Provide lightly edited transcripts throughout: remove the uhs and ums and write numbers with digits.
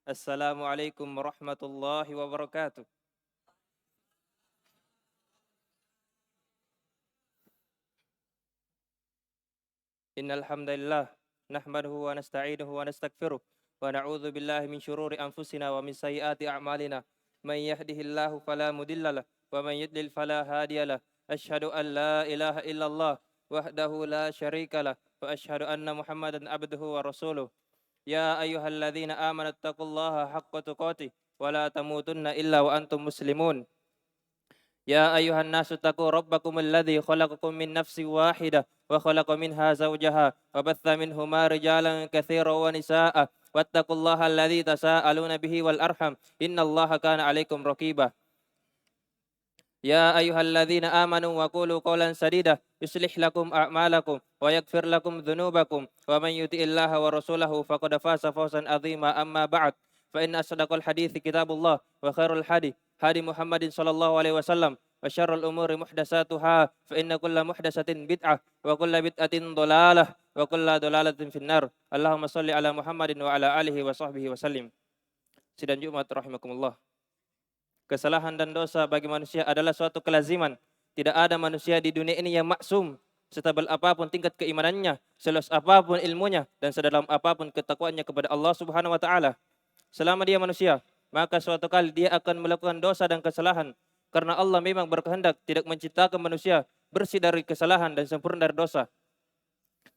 Assalamualaikum warahmatullahi wabarakatuh. Innal hamdalillah nahmaduhu wa nasta'inuhu wa nastaghfiruh wa na'udzu billahi min syururi anfusina wa min sayyiati a'malina. May yahdihillahu fala mudhillalah wa may yudlil fala hadiyalah. Asyhadu an la ilaha illallah wahdahu la syarikalah wa asyhadu anna Muhammadan abduhu wa rasuluh. Ya ayyuhalladzina amanu taqullaha haqqa tuqatih wa la tamutunna illa wa antum muslimun. يا أيها الناس اتقوا ربكم الذي خلقكم من نفس واحدة وخلق منها زوجها وبث منهما رجالا كثيرا ونساء واتقوا الله الذي تساءلون به والأرحم إن الله كان عليكم رقيبا يا أيها الذين آمنوا وقولوا قولا سديدا يصلح لكم أعمالكم ويغفر لكم ذنوبكم ومن يطع الله ورسوله فقد فاز فوزا عظيما أما بعد فإن أصدق الحديث كتاب الله وخير الهدي هدي محمد صلى الله عليه وسلم وشر الأمور محدثاتها فإن كل محدثة بدعة وكل بدعة ضلالة وكل ضلالة في النار اللهم صل على محمد وعلى آله وصحبه وسلم. Sidang Jumat rahimakumullah. Kesalahan dan dosa bagi manusia adalah suatu kelaziman. Tidak ada manusia di dunia ini yang maksum. Setebal apapun tingkat keimanannya, seluas apapun ilmunya, dan sedalam apapun ketakwaannya kepada Allah Subhanahu wa taala. Selama dia manusia, maka suatu kali dia akan melakukan dosa dan kesalahan. Karena Allah memang berkehendak tidak menciptakan manusia bersih dari kesalahan dan sempurna dari dosa.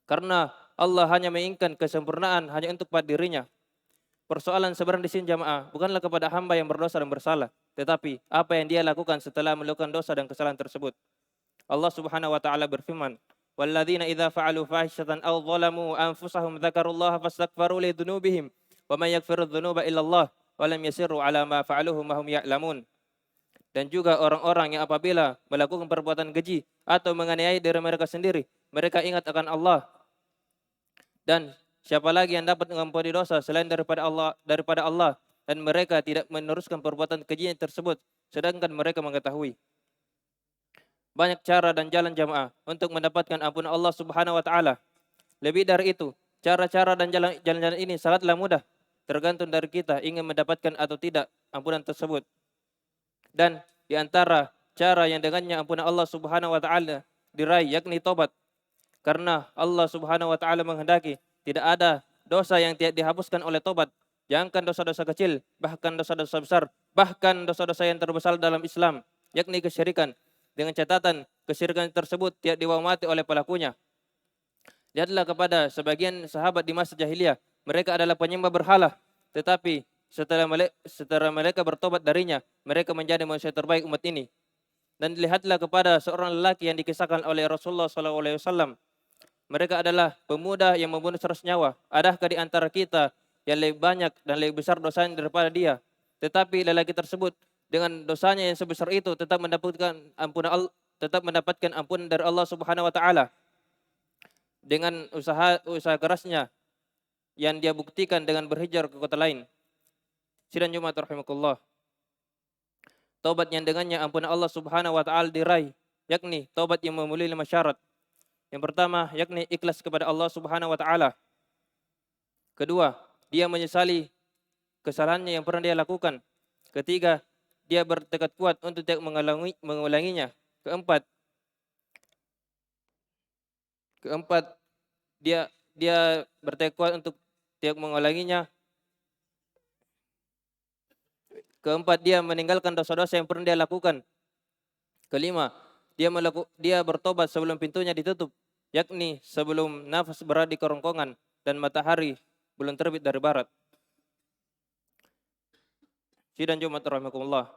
Karena Allah hanya menginginkan kesempurnaan hanya untuk pada dirinya. Persoalan sebenarnya di sini jamaah bukanlah kepada hamba yang berdosa dan bersalah, tetapi apa yang dia lakukan setelah melakukan dosa dan kesalahan tersebut. Allah Subhanahu wa taala berfirman, "Walladzina idza fa'alu fahishatan aw dhalamu anfusahum dzakarullaha fastaghfiru li dzunubihim wa may yaghfiru dzunuba illallah wa lam yasirru ala ma fa'aluhu ma hum ya'lamun." Dan juga orang-orang yang apabila melakukan perbuatan keji atau menganiaya diri mereka sendiri, mereka ingat akan Allah. Dan siapa lagi yang dapat mengampuni dosa selain daripada Allah dan mereka tidak meneruskan perbuatan keji tersebut sedangkan mereka mengetahui. Banyak cara dan jalan jamaah untuk mendapatkan ampunan Allah Subhanahu wa taala. Lebih dari itu, cara-cara dan jalan-jalan ini sangatlah mudah, tergantung dari kita ingin mendapatkan atau tidak ampunan tersebut. Dan di antara cara yang dengannya ampunan Allah Subhanahu wa taala diraih yakni tobat. Karena Allah Subhanahu wa taala menghendaki tidak ada dosa yang tidak dihapuskan oleh tobat. Jangankan dosa-dosa kecil, bahkan dosa-dosa besar, bahkan dosa-dosa yang terbesar dalam Islam, yakni kesyirikan. Dengan catatan kesyirikan tersebut tidak dibawa mati oleh pelakunya. Lihatlah kepada sebagian sahabat di masa jahiliyah, mereka adalah penyembah berhala, tetapi setelah mereka bertobat darinya, mereka menjadi manusia terbaik umat ini. Dan lihatlah kepada seorang lelaki yang dikisahkan oleh Rasulullah SAW. Mereka adalah pemuda yang membunuh 100 nyawa. Adakah di antara kita yang lebih banyak dan lebih besar dosanya daripada dia? Tetapi lelaki tersebut dengan dosanya yang sebesar itu tetap mendapatkan ampunan dari Allah Subhanahu wa taala. Dengan usaha kerasnya yang dia buktikan dengan berhijrah ke kota lain. Sidang Jumat rahimakumullah. Taubat yang dengannya ampunan Allah Subhanahu wa taala diraih, yakni taubat yang memenuhi 5 syarat. Yang pertama yakni ikhlas kepada Allah Subhanahu wa taala. Kedua, dia menyesali kesalahannya yang pernah dia lakukan. Ketiga, dia bertekad kuat untuk tidak mengulanginya. Keempat, dia bertekad kuat untuk tidak mengulanginya. Keempat, dia meninggalkan dosa-dosa yang pernah dia lakukan. Kelima, dia bertobat sebelum pintunya ditutup, yakni sebelum nafas berada di kerongkongan dan matahari belum terbit dari barat. Sidang Jumat rahimakumullah.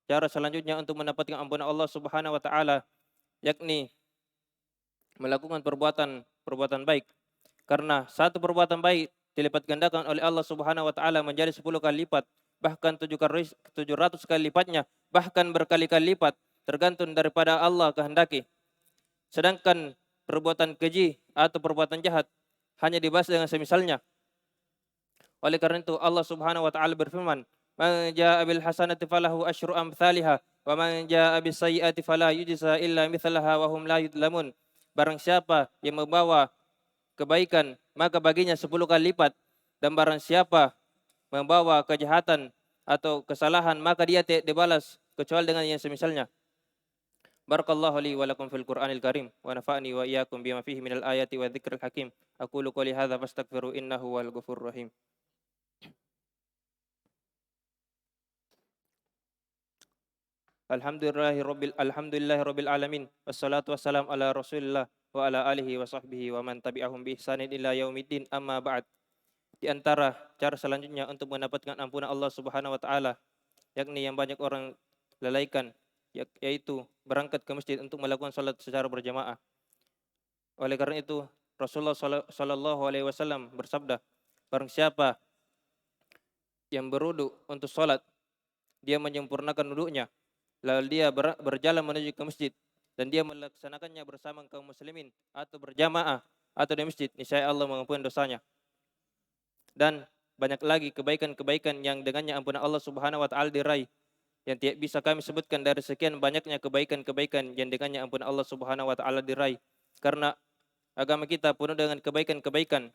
Cara selanjutnya untuk mendapatkan ampunan Allah Subhanahu wa taala yakni melakukan perbuatan baik. Karena satu perbuatan baik dilipat gandakan oleh Allah Subhanahu wa taala menjadi 10 kali lipat, bahkan 700 kali lipatnya, bahkan berkali-kali lipat, tergantung daripada Allah kehendaki. Sedangkan perbuatan keji atau perbuatan jahat hanya dibahas dengan semisalnya. Oleh karena itu Allah Subhanahu wa taala berfirman, "Man jaa'a bil hasanati falahu asyru amsalihha wa man jaa'a bis sayyi'ati fala yujza illa mithlaha wa hum la yudlamun." Barang siapa yang membawa kebaikan, maka baginya 10 kali lipat, dan barang siapa membawa kejahatan atau kesalahan, maka dia tidak dibalas kecuali dengan yang semisalnya. Barakallahu li wa lakum fil Qur'anil Karim wa nafa'ni wa iyyakum bima fihi minal ayati wa dzikril hakim. Aqulu qouli hadza fastaghfiru innahu wal ghafurur rahim. Alhamdulillahi rabbil alamin. Wassalatu wassalam ala Rasulillah wa ala alihi wa sahbihi wa man tabi'ahum bi ihsanin ila yaumiddin. Amma ba'd. Di antara cara selanjutnya untuk mendapatkan ampunan Allah Subhanahu wa taala, yakni yang banyak orang lalaikan, yaitu berangkat ke masjid untuk melakukan salat secara berjamaah. Oleh karena itu, Rasulullah sallallahu alaihi wasallam bersabda, barang siapa yang berwudu untuk salat, dia menyempurnakan wudunya, lalu dia berjalan menuju ke masjid dan dia melaksanakannya bersama kaum muslimin atau berjamaah atau di masjid, niscaya Allah mengampuni dosanya. Dan banyak lagi kebaikan-kebaikan yang dengannya ampunan Allah Subhanahu wa taala diraih, yang tidak bisa kami sebutkan dari sekian banyaknya kebaikan-kebaikan yang dengannya ampunan Allah Subhanahu wa taala diraih. Karena agama kita penuh dengan kebaikan-kebaikan,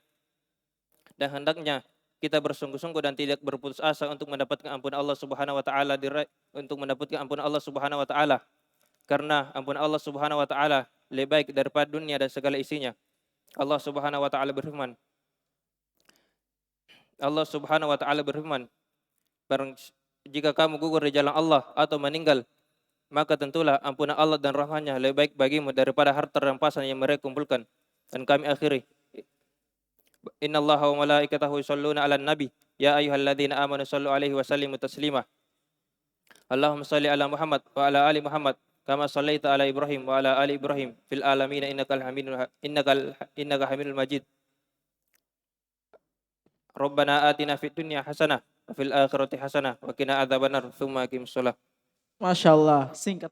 dan hendaknya kita bersungguh-sungguh dan tidak berputus asa untuk mendapatkan ampunan Allah Subhanahu wa taala untuk mendapatkan ampunan Allah Subhanahu wa taala. Karena ampunan Allah Subhanahu wa taala lebih baik daripada dunia dan segala isinya. Allah Subhanahu wa taala berfirman, jika kamu gugur di jalan Allah atau meninggal, maka tentulah ampunan Allah dan rahmatnya lebih baik bagimu daripada harta rampasan yang mereka kumpulkan. Dan kami akhiri, innallaha wa malaikatahu yusholluna 'alan nabi ya ayyuhalladzina amanu shallu 'alaihi wa sallimu taslima. Allahumma shalli ala Muhammad wa ala ali Muhammad kama shallaita ala Ibrahim wa ala ali Ibrahim fil alamin innaka Hamidul Majid. Rabbana atina fid dunya hasanah wa fil akhirati hasanah wa qina adzabannar. Tsumma aqimus shalah. Masya Allah, singkat.